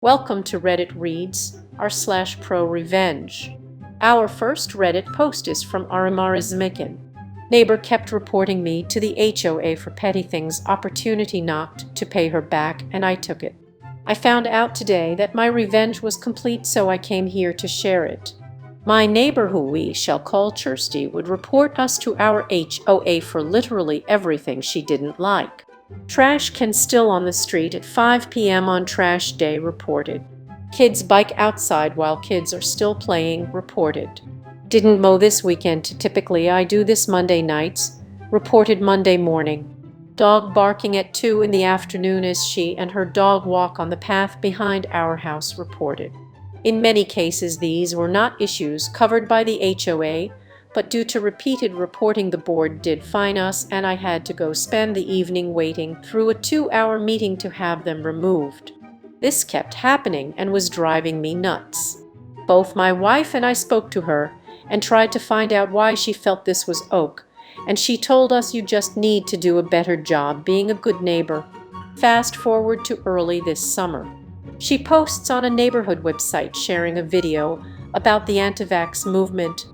Welcome to Reddit Reads r/ProRevenge. Our first Reddit post is from Arimarizmikin. Neighbor kept reporting me to the HOA for petty things. Opportunity knocked to pay her back, and I took it. I found out today that my revenge was complete, so I came here to share it. My neighbor, who we shall call Kirsty, would report us to our HOA for literally everything she didn't like. Trash can still on the street at 5 p.m. on trash day, reported. Kids bike outside while kids are still playing, reported. Didn't mow this weekend. Typically I do this Monday nights, reported Monday morning. Dog barking at 2 in the afternoon as she and her dog walk on the path behind our house, reported. In many cases these were not issues covered by the HOA, but due to repeated reporting the board did fine us, and I had to go spend the evening waiting through a 2-hour meeting to have them removed. This kept happening and was driving me nuts. Both my wife and I spoke to her and tried to find out why she felt this was oak, and she told us, "You just need to do a better job being a good neighbor." Fast forward to early this summer. She posts on a neighborhood website sharing a video about the anti-vax movement.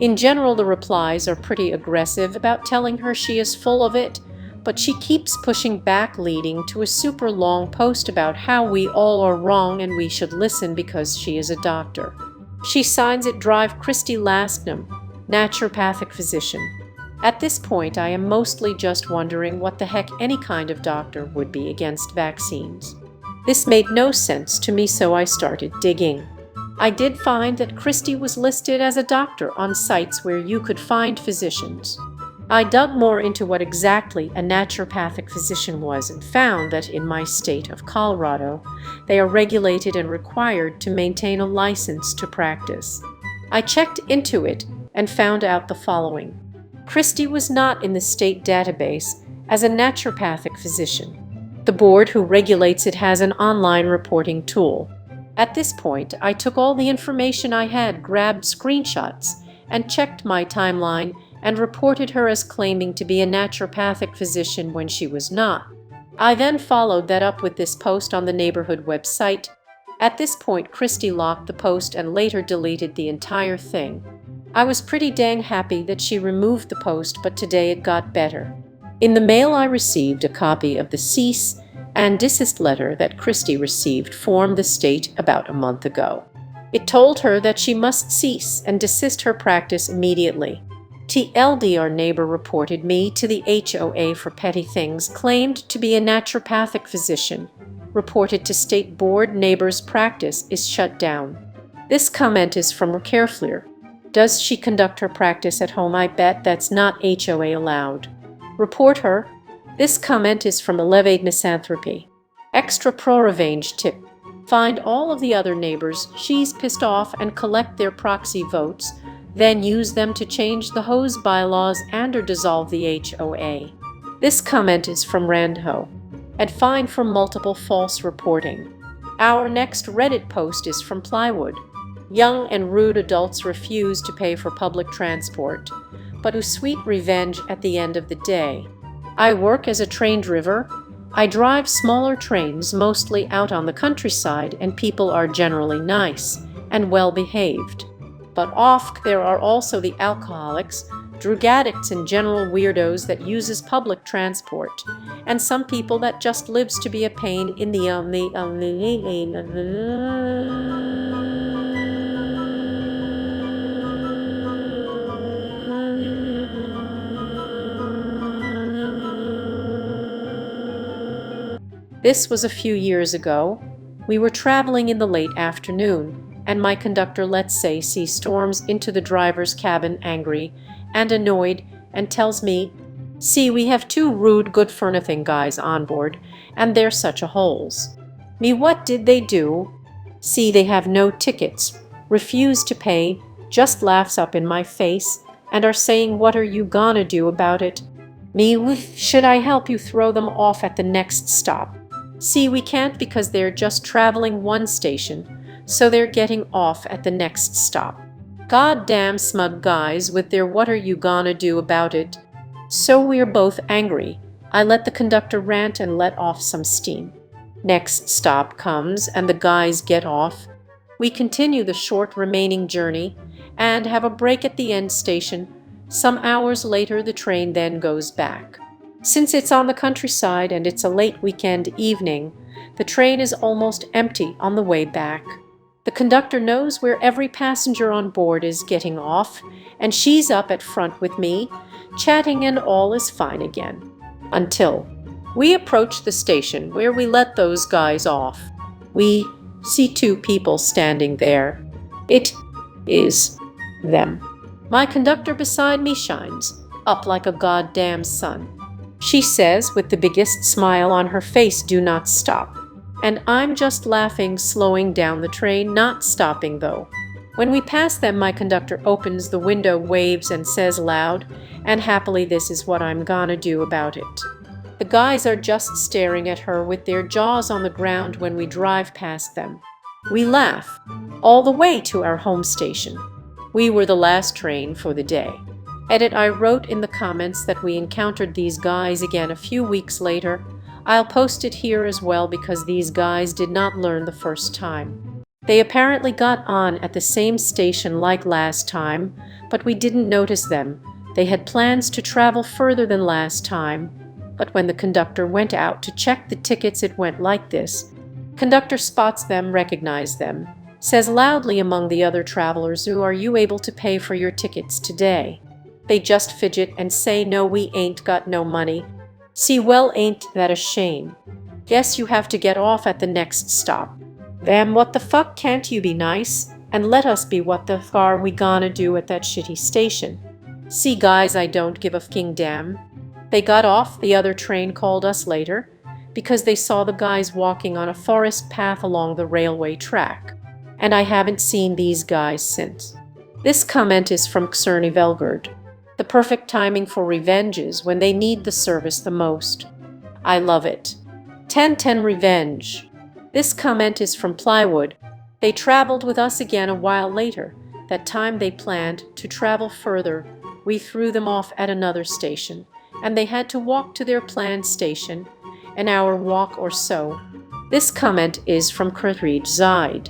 In general, the replies are pretty aggressive about telling her she is full of it, but she keeps pushing back, leading to a super long post about how we all are wrong and we should listen because she is a doctor. She signs it Drive Christy Lastnam, naturopathic physician. At this point, I am mostly just wondering what the heck any kind of doctor would be against vaccines. This made no sense to me, so I started digging. I did find that Christy was listed as a doctor on sites where you could find physicians. I dug more into what exactly a naturopathic physician was and found that in my state of Colorado, they are regulated and required to maintain a license to practice. I checked into it and found out the following. Christy was not in the state database as a naturopathic physician. The board who regulates it has an online reporting tool. At this point, I took all the information I had, grabbed screenshots, and checked my timeline and reported her as claiming to be a naturopathic physician when she was not. I then followed that up with this post on the neighborhood website. At this point, Christy locked the post and later deleted the entire thing. I was pretty dang happy that she removed the post, but today it got better. In the mail I received a copy of the cease and desist letter that Christy received from the state about a month ago. It told her that she must cease and desist her practice immediately. TLD, our neighbor reported me to the HOA for petty things, claimed to be a naturopathic physician, reported to state board. Neighbor's practice is shut down. This comment is from Carefleer. Does she conduct her practice at home? I bet that's not HOA allowed. Report her. This comment is from Elevate Misanthropy. Extra ProRevenge tip. Find all of the other neighbors she's pissed off and collect their proxy votes, then use them to change the HOA's bylaws and or dissolve the HOA. This comment is from Randho. And fine for multiple false reporting. Our next Reddit post is from Plywood. Young and rude adults refuse to pay for public transport, but who sweet revenge at the end of the day. I work as a train driver. I drive smaller trains, mostly out on the countryside, and people are generally nice and well-behaved. But off there are also the alcoholics, drug addicts, and general weirdos that uses public transport, and some people that just lives to be a pain in the This was a few years ago. We were traveling in the late afternoon, and my conductor, let's say, storms into the driver's cabin angry and annoyed and tells me, "See, we have 2 rude, good-for-nothing guys on board, and they're such a holes." Me, what did they do? See, they have no tickets, refuse to pay, just laughs up in my face, and are saying, "What are you gonna do about it?" Me, should I help you throw them off at the next stop? See, we can't because they're just traveling one station, so they're getting off at the next stop. Goddamn smug guys with their "what are you gonna do about it?" So we're both angry. I let the conductor rant and let off some steam. Next stop comes and the guys get off. We continue the short remaining journey and have a break at the end station. Some hours later, the train then goes back. Since it's on the countryside and it's a late weekend evening, the train is almost empty on the way back. The conductor knows where every passenger on board is getting off, and she's up at front with me, chatting, and all is fine again. Until we approach the station where we let those guys off. We see two people standing there. It is them. My conductor beside me shines up like a goddamn sun. She says with the biggest smile on her face, "Do not stop." And I'm just laughing, slowing down the train, not stopping though. When we pass them, my conductor opens the window, waves, and says loud and happily, "This is what I'm gonna do about it." The guys are just staring at her with their jaws on the ground when we drive past them. We laugh all the way to our home station. We were the last train for the day. I wrote in the comments that we encountered these guys again a few weeks later. I'll post it here as well because these guys did not learn the first time. They apparently got on at the same station like last time, but we didn't notice them. They had plans to travel further than last time, but when the conductor went out to check the tickets, it went like this. Conductor spots them, recognizes them, says loudly among the other travelers, "Are you able to pay for your tickets today?" They just fidget and say, "No, we ain't got no money." See, well, ain't that a shame? Guess you have to get off at the next stop. Damn, what the fuck, can't you be nice and let us be? What the fuck are we gonna do at that shitty station? See, guys, I don't give a fucking damn. They got off. The other train called us later because they saw the guys walking on a forest path along the railway track. And I haven't seen these guys since. This comment is from Xerny Velgard. The perfect timing for revenge is when they need the service the most. I love it. 1010 Revenge. This comment is from Plywood. They traveled with us again a while later. That time they planned to travel further. We threw them off at another station, and they had to walk to their planned station, an hour walk or so. This comment is from Kurtreed Zide.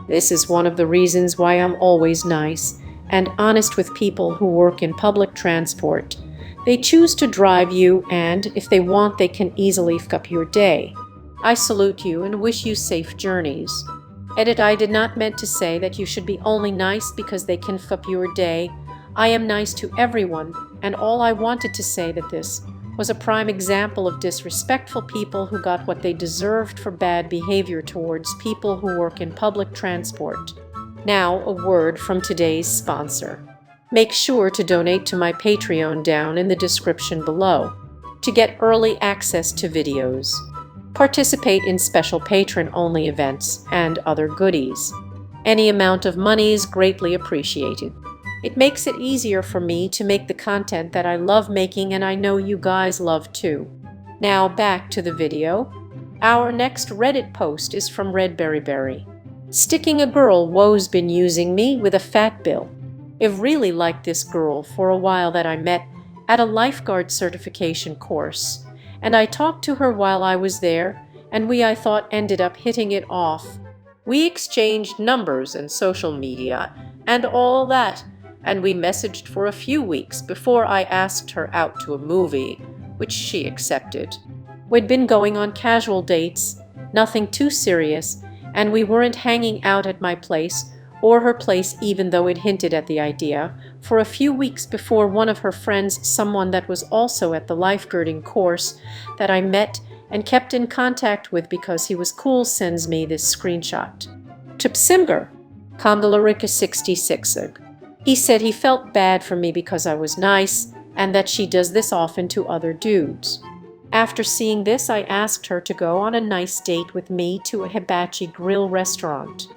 This is one of the reasons why I'm always nice and honest with people who work in public transport. They choose to drive you, and if they want, they can easily fuck up your day. I salute you and wish you safe journeys. I did not meant to say that you should be only nice because they can fuck up your day. I am nice to everyone, and all I wanted to say that this was a prime example of disrespectful people who got what they deserved for bad behavior towards people who work in public transport. Now, a word from today's sponsor. Make sure to donate to my Patreon down in the description below to get early access to videos, participate in special patron-only events, and other goodies. Any amount of money is greatly appreciated. It makes it easier for me to make the content that I love making, and I know you guys love too. Now back to the video. Our next Reddit post is from Redberryberry. Sticking a girl wo's been using me with a fat bill. I've really liked this girl for a while that I met at a lifeguard certification course, and I talked to her while I was there, and I thought ended up hitting it off. We exchanged numbers and social media and all that, and we messaged for a few weeks before I asked her out to a movie, which she accepted. We'd been going on casual dates, nothing too serious, and we weren't hanging out at my place or her place, even though it hinted at the idea, for a few weeks before one of her friends, someone that was also at the lifeguarding course that I met and kept in contact with because he was cool, sends me this screenshot. Tupsimger, Kondalarika 66. He said he felt bad for me because I was nice and that she does this often to other dudes. After seeing this, I asked her to go on a nice date with me to a hibachi grill restaurant.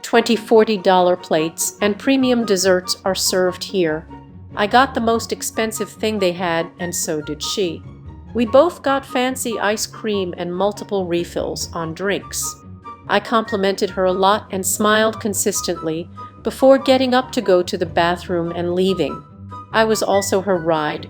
$20–40 plates and premium desserts are served here. I got the most expensive thing they had, and so did she. We both got fancy ice cream and multiple refills on drinks. I complimented her a lot and smiled consistently before getting up to go to the bathroom and leaving. I was also her ride.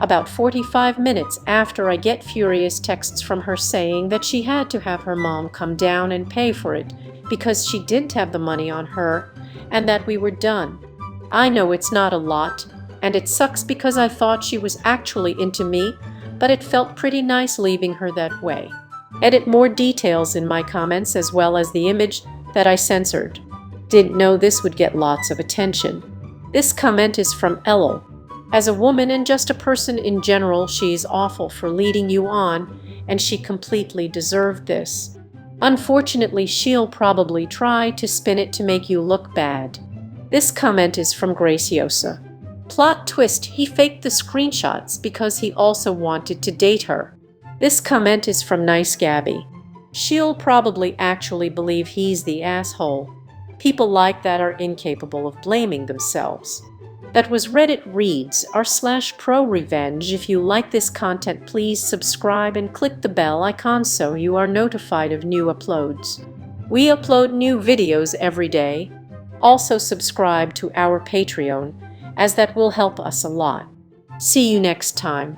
About 45 minutes after, I get furious texts from her saying that she had to have her mom come down and pay for it because she didn't have the money on her, and that we were done. I know it's not a lot, and it sucks because I thought she was actually into me, but it felt pretty nice leaving her that way. Edit more details in my comments as well as the image that I censored. Didn't know this would get lots of attention. This comment is from Elo. As a woman and just a person in general, she's awful for leading you on, and she completely deserved this. Unfortunately, she'll probably try to spin it to make you look bad. This comment is from Graciosa. Plot twist, he faked the screenshots because he also wanted to date her. This comment is from Nice Gabby. She'll probably actually believe he's the asshole. People like that are incapable of blaming themselves. That was Reddit Reads r/ProRevenge. If you like this content, please subscribe and click the bell icon so you are notified of new uploads. We upload new videos every day. Also subscribe to our Patreon, as that will help us a lot. See you next time.